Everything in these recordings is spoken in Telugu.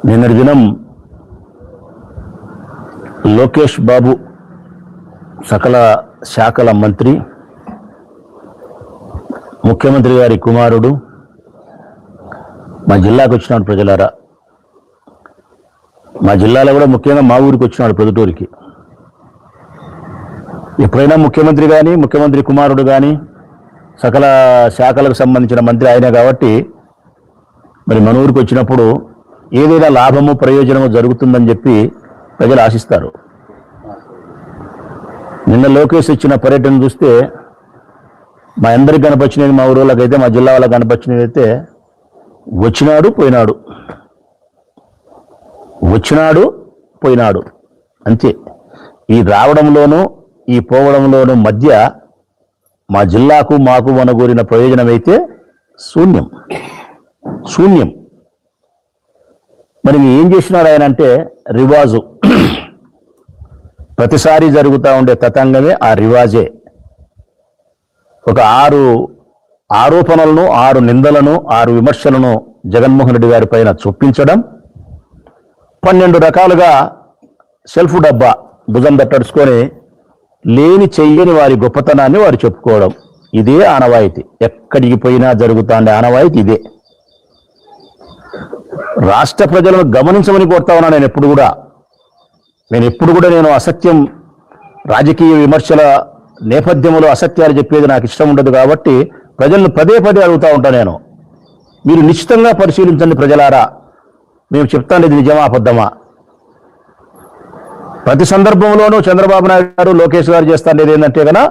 నిన్నటి దినం లోకేష్ బాబు సకల శాఖల మంత్రి, ముఖ్యమంత్రి గారి కుమారుడు మా జిల్లాకు వచ్చినాడు. ప్రజలారా, మా జిల్లాలో కూడా ముఖ్యంగా మా ఊరికి వచ్చినాడు, ప్రొద్దుటూరికి. ఎప్పుడైనా ముఖ్యమంత్రి కానీ, ముఖ్యమంత్రి కుమారుడు కానీ, సకల శాఖలకు సంబంధించిన మంత్రి ఆయనే కాబట్టి మరి మన ఊరికి వచ్చినప్పుడు ఏదైనా లాభము ప్రయోజనము జరుగుతుందని చెప్పి ప్రజలు ఆశిస్తారు. నిన్న లోకేష్ ఇచ్చిన పర్యటన చూస్తే మా అందరికి కనపచ్చినది, మా ఊరు వాళ్ళకైతే, మా జిల్లా వాళ్ళకి కనపచ్చినది అయితే వచ్చినాడు పోయినాడు, వచ్చినాడు పోయినాడు అంతే. ఈ రావడంలోనూ ఈ పోవడంలోనూ మధ్య మా జిల్లాకు మాకు మనగూరిన ప్రయోజనం అయితే శూన్యం శూన్యం. మరి ఏం చేసినాడు ఆయన అంటే రివాజు. ప్రతిసారి జరుగుతూ ఉండే తతంగమే ఆ రివాజే. ఒక 6 ఆరోపణలను, 6 నిందలను, 6 విమర్శలను జగన్మోహన్ రెడ్డి గారి పైన చూపించడం, 12 రకాలుగా సెల్ఫ్ డబ్బా భుజం తట్టడుచుకొని లేని చెయ్యని వారి గొప్పతనాన్ని వారు చెప్పుకోవడం, ఇదే ఆనవాయితీ. ఎక్కడికి పోయినా జరుగుతాండే ఆనవాయితీ ఇదే. రాష్ట్ర ప్రజలను గమనించమని కోరుతా ఉన్నా. నేను ఎప్పుడు కూడా నేను అసత్యం, రాజకీయ విమర్శల నేపథ్యంలో అసత్యాలు చెప్పేది నాకు ఇష్టం ఉండదు. కాబట్టి ప్రజలను పదే అడుగుతూ ఉంటాను నేను. మీరు నిశ్చితంగా పరిశీలించండి ప్రజలారా, మేము చెప్తాను ఇది నిజమా అబద్ధమా. ప్రతి సందర్భంలోనూ చంద్రబాబు నాయుడు గారు, లోకేష్ గారు చేస్తాండేది ఏంటంటే కనుక,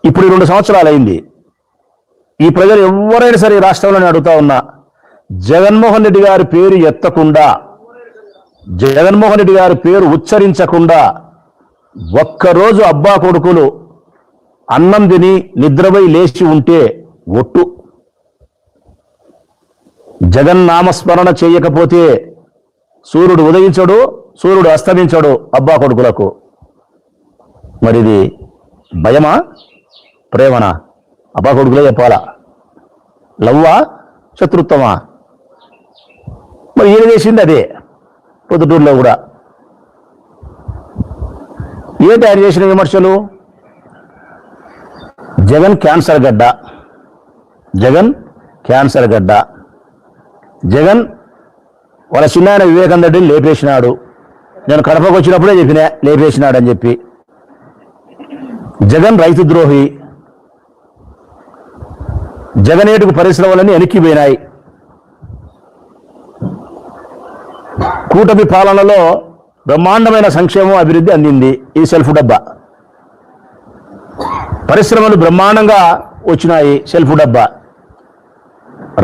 ఇప్పుడు 2 సంవత్సరాలు అయింది. ఈ ప్రజలు ఎవరైనా సరే ఈ రాష్ట్రంలోనే అడుగుతా ఉన్నా, జగన్మోహన్ రెడ్డి గారి పేరు ఎత్తకుండా, జగన్మోహన్ రెడ్డి గారి పేరు ఉచ్చరించకుండా ఒక్కరోజు అబ్బా కొడుకులు అన్నం తిని నిద్రపోయి లేచి ఉంటే ఒట్టు. జగన్ నామస్మరణ చేయకపోతే సూర్యుడు ఉదయించడు, సూర్యుడు అస్తమించడు అబ్బా కొడుకులకు. మరిది భయమా, ప్రేమనా? అబ్బా కొడుకులే చెప్పాలా? లవ్వా, శత్రుత్వమా? మరి ఈయన చేసింది అదే. పొద్దుటూరులో కూడా ఏంటి ఆయన చేసిన విమర్శలు? జగన్ క్యాన్సర్ గడ్డ, జగన్ క్యాన్సర్ గడ్డ, జగన్ వాళ్ళ చిన్నాయన వివేకానంద రెడ్డిని లేపేసినాడు. నేను కడపకు వచ్చినప్పుడే చెప్పిన లేపేసినాడు అని చెప్పి. జగన్ రైతు ద్రోహి, జగనేటుకు పరిశ్రమలన్నీ వెనక్కిపోయినాయి. కూటమి పాలనలో బ్రహ్మాండమైన సంక్షేమం, అభివృద్ధి అందింది. ఈ సెల్ఫ్ డబ్బా. పరిశ్రమలు బ్రహ్మాండంగా వచ్చినాయి, సెల్ఫ్ డబ్బా.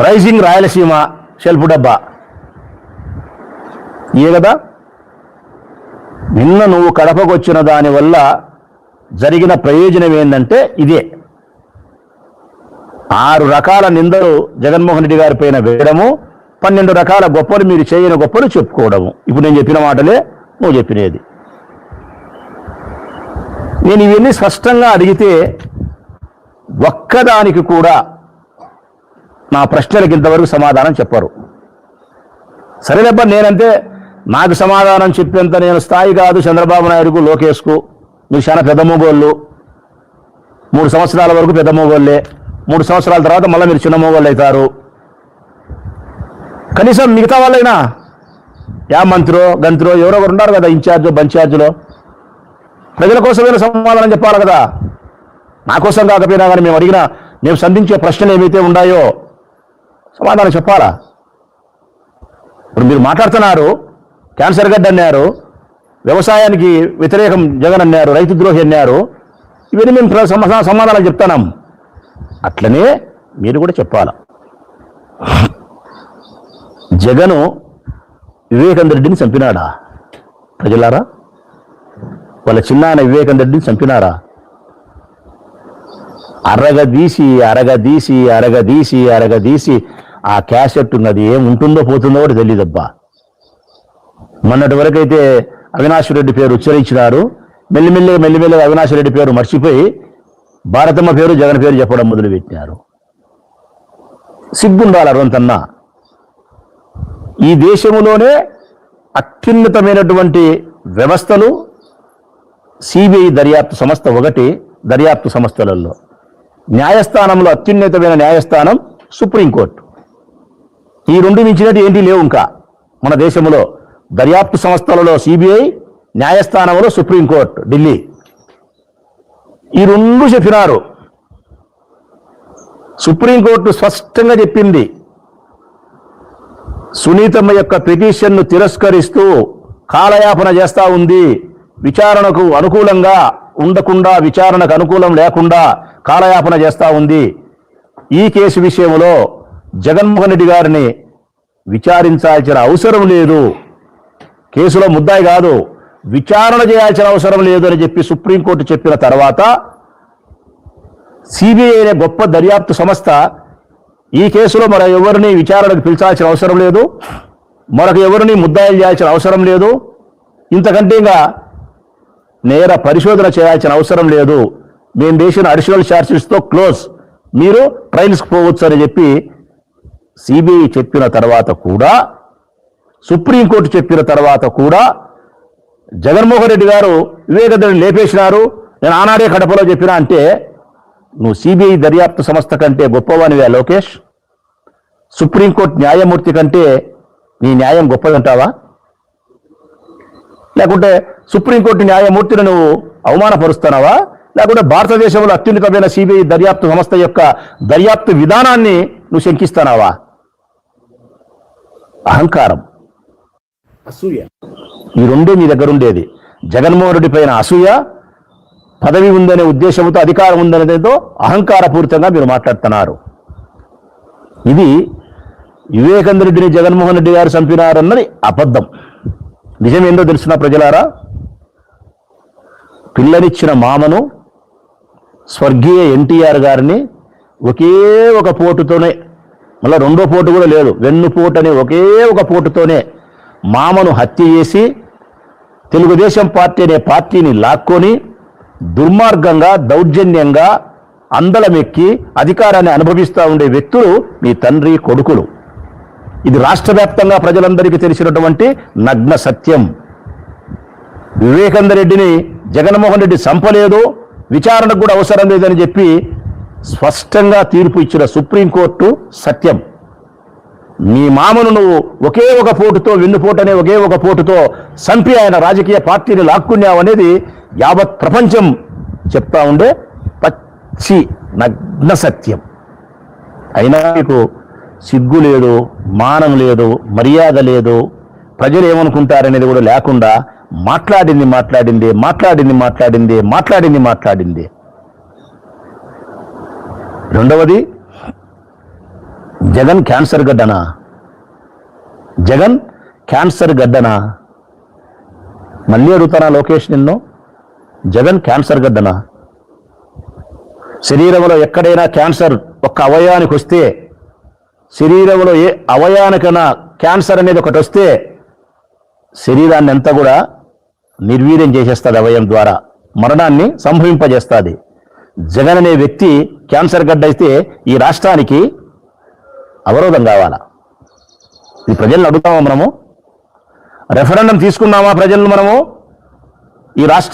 రైజింగ్ రాయలసీమ, సెల్ఫ్ డబ్బా. ఏ కదా నిన్న నువ్వు కడపకు వచ్చిన దానివల్ల జరిగిన ప్రయోజనం ఏంటంటే ఇదే. 6 రకాల నిందలు జగన్మోహన్ రెడ్డి గారి పైన వేయడము, 12 రకాల గొప్పలు, మీరు చేయని గొప్పలు చెప్పుకోవడము. ఇప్పుడు నేను చెప్పిన మాటలే నువ్వు చెప్పినది. నేను ఇవన్నీ స్పష్టంగా అడిగితే ఒక్కదానికి కూడా నా ప్రశ్నలకు ఇంతవరకు సమాధానం చెప్పరు. సరేనబ్బా, నేనంటే నాకు సమాధానం చెప్పేంత నేను స్థాయి కాదు చంద్రబాబు నాయుడుకు, లోకేష్కు. మీరు చాలా పెద్ద మొగోళ్ళు. 3 సంవత్సరాల వరకు పెద్ద మొగోళ్ళే. 3 సంవత్సరాల తర్వాత మళ్ళీ మీరు చిన్న మొగోళ్ళు అవుతారు. కనీసం మిగతా వాళ్ళైనా మంత్రో గంత్రో ఎవరో ఒకరు ఉన్నారు కదా, ఇన్ఛార్జో బంఛార్జులో, ప్రజల కోసమైనా సమాధానం చెప్పాలి కదా. నా కోసం కాకపోయినా కానీ మేము సంధించే ప్రశ్నలు ఏమైతే ఉన్నాయో సమాధానం చెప్పాలా. ఇప్పుడు మీరు మాట్లాడుతున్నారు, క్యాన్సర్ గడ్డ అన్నారు, వ్యవసాయానికి వ్యతిరేకం జగన్ అన్నారు, రైతు ద్రోహి అన్నారు. ఇవన్నీ మేము సమాధానం చెప్తున్నాం. అట్లనే మీరు కూడా చెప్పాలా. జగను వివేకానంద రెడ్డిని చంపినాడా? ప్రజలారా, వాళ్ళ చిన్నాయన వివేకానంద రెడ్డిని చంపినారా? అరగదీసి ఆ క్యాసెట్ ఉన్నది ఏముంటుందో పోతుందో కూడా తెలియదబ్బా. మొన్నటి వరకు అయితే అవినాష్ రెడ్డి పేరు ఉచ్చరించినారు. మెల్లిమెల్లిగా అవినాష్ రెడ్డి పేరు మర్చిపోయి భారతమ్మ పేరు, జగన్ పేరు చెప్పడం మొదలుపెట్టినారు. సిగ్గుండాలి అరవంతన్నా. ఈ దేశంలోనే అత్యున్నతమైనటువంటి వ్యవస్థలు సిబిఐ దర్యాప్తు సంస్థ ఒకటి. దర్యాప్తు సంస్థలలో న్యాయస్థానంలో అత్యున్నతమైన న్యాయస్థానం సుప్రీంకోర్టు. ఈ రెండు మించినట్టు ఏంటి లేవు ఇంకా మన దేశంలో. దర్యాప్తు సంస్థలలో సిబిఐ, న్యాయస్థానంలో సుప్రీంకోర్టు ఢిల్లీ. ఈ రెండు చెప్పినారు. సుప్రీంకోర్టు స్పష్టంగా చెప్పింది, సునీతమ్మ యొక్క పిటిషన్ను తిరస్కరిస్తూ కాలయాపన చేస్తా ఉంది. విచారణకు అనుకూలంగా ఉండకుండా, విచారణకు అనుకూలం లేకుండా కాలయాపన చేస్తా ఉంది. ఈ కేసు విషయంలో జగన్మోహన్ రెడ్డి గారిని విచారించాల్సిన అవసరం లేదు, కేసులో ముద్దాయి కాదు, విచారణ చేయాల్సిన అవసరం లేదు అని చెప్పి సుప్రీంకోర్టు చెప్పిన తర్వాత సిబిఐ అనే గొప్ప దర్యాప్తు సంస్థ ఈ కేసులో మరో ఎవరిని విచారణకు పిలిచాల్సిన అవసరం లేదు, మరొక ఎవరిని ముద్దాయిలు చేయాల్సిన అవసరం లేదు, ఇంతకంటే ఇంకా నేర పరిశోధన చేయాల్సిన అవసరం లేదు, మేము వేసిన అడిషనల్ ఛార్జెస్తో క్లోజ్, మీరు ట్రయల్స్కి పోవచ్చు అని చెప్పి సిబిఐ చెప్పిన తర్వాత కూడా, సుప్రీంకోర్టు చెప్పిన తర్వాత కూడా జగన్మోహన్ రెడ్డి గారు వివేకానందని లేపేసినారు. నేను ఆనాడే కడపలో చెప్పినా అంటే నువ్వు సిబిఐ దర్యాప్తు సంస్థ కంటే గొప్పవానివే లోకేష్? సుప్రీంకోర్టు న్యాయమూర్తి కంటే నీ న్యాయం గొప్పదంటావా? లేకుంటే సుప్రీంకోర్టు న్యాయమూర్తిని నువ్వు అవమానపరుస్తున్నావా? లేకుంటే భారతదేశంలో అత్యున్నతమైన సిబిఐ దర్యాప్తు సంస్థ యొక్క దర్యాప్తు విధానాన్ని నువ్వు శంకిస్తున్నావా? అహంకారం, అసూయ, ఈ రెండే మీ దగ్గర ఉండేది. జగన్మోహన్ రెడ్డి పైన అసూయ, పదవి ఉందనే ఉద్దేశంతో, అధికారం ఉందనేదో అహంకారపూరితంగా మీరు మాట్లాడుతున్నారు. ఇది వివేకానంద రెడ్డిని జగన్మోహన్ రెడ్డి గారు చంపినారన్నది అబద్ధం. నిజం ఏందో తెలిసిన ప్రజలారా, పిల్లనిచ్చిన మామను, స్వర్గీయ ఎన్టీఆర్ గారిని ఒకే ఒక పోటుతోనే, మళ్ళీ రెండో పోటు కూడా లేదు, వెన్నుపోటు అనే ఒకే ఒక పోటుతోనే మామను హత్య చేసి తెలుగుదేశం పార్టీ అనే పార్టీని లాక్కొని దుర్మార్గంగా, దౌర్జన్యంగా అందలమెక్కి అధికారాన్ని అనుభవిస్తూ ఉండే వ్యక్తులు మీ తండ్రి కొడుకులు. ఇది రాష్ట్ర వ్యాప్తంగా ప్రజలందరికీ తెలిసినటువంటి నగ్న సత్యం. వివేకానంద రెడ్డిని జగన్మోహన్ రెడ్డి చంపలేదు, విచారణకు కూడా అవసరం లేదని చెప్పి స్పష్టంగా తీర్పు ఇచ్చిన సుప్రీంకోర్టు సత్యం. నీ మామను నువ్వు ఒకే ఒక పోటుతో, వెన్నుపోటు అనే ఒకే ఒక పోటుతో చంపి ఆయన రాజకీయ పార్టీని లాక్కున్నావనేది యావత్ ప్రపంచం చెప్తా ఉండే పచ్చి నగ్న సత్యం. అయినా మీకు సిగ్గు లేదు, మానం లేదు, మర్యాద లేదు, ప్రజలు ఏమనుకుంటారనేది కూడా లేకుండా మాట్లాడింది. రెండవది, జగన్ క్యాన్సర్ గడ్డనా? జగన్ క్యాన్సర్ గడ్డనా? మళ్ళీ అడుగుతానా లోకేష్ నిన్ను, జగన్ క్యాన్సర్ గడ్డనా? శరీరంలో ఎక్కడైనా క్యాన్సర్ ఒక్క అవయవానికి వస్తే, శరీరంలో ఏ అవయవానికైనా క్యాన్సర్ అనేది ఒకటి వస్తే శరీరాన్ని అంతా కూడా నిర్వీర్యం చేసేస్తుంది, అవయవం ద్వారా మరణాన్ని సంభవింపజేస్తుంది. జగన్ అనే వ్యక్తి క్యాన్సర్ గడ్డ అయితే ఈ రాష్ట్రానికి అవరోధం కావాలా? ఈ ప్రజలను అడుగుతామా మనము? రెఫరెండం తీసుకున్నామా ప్రజలను మనము? ఈ రాష్ట్ర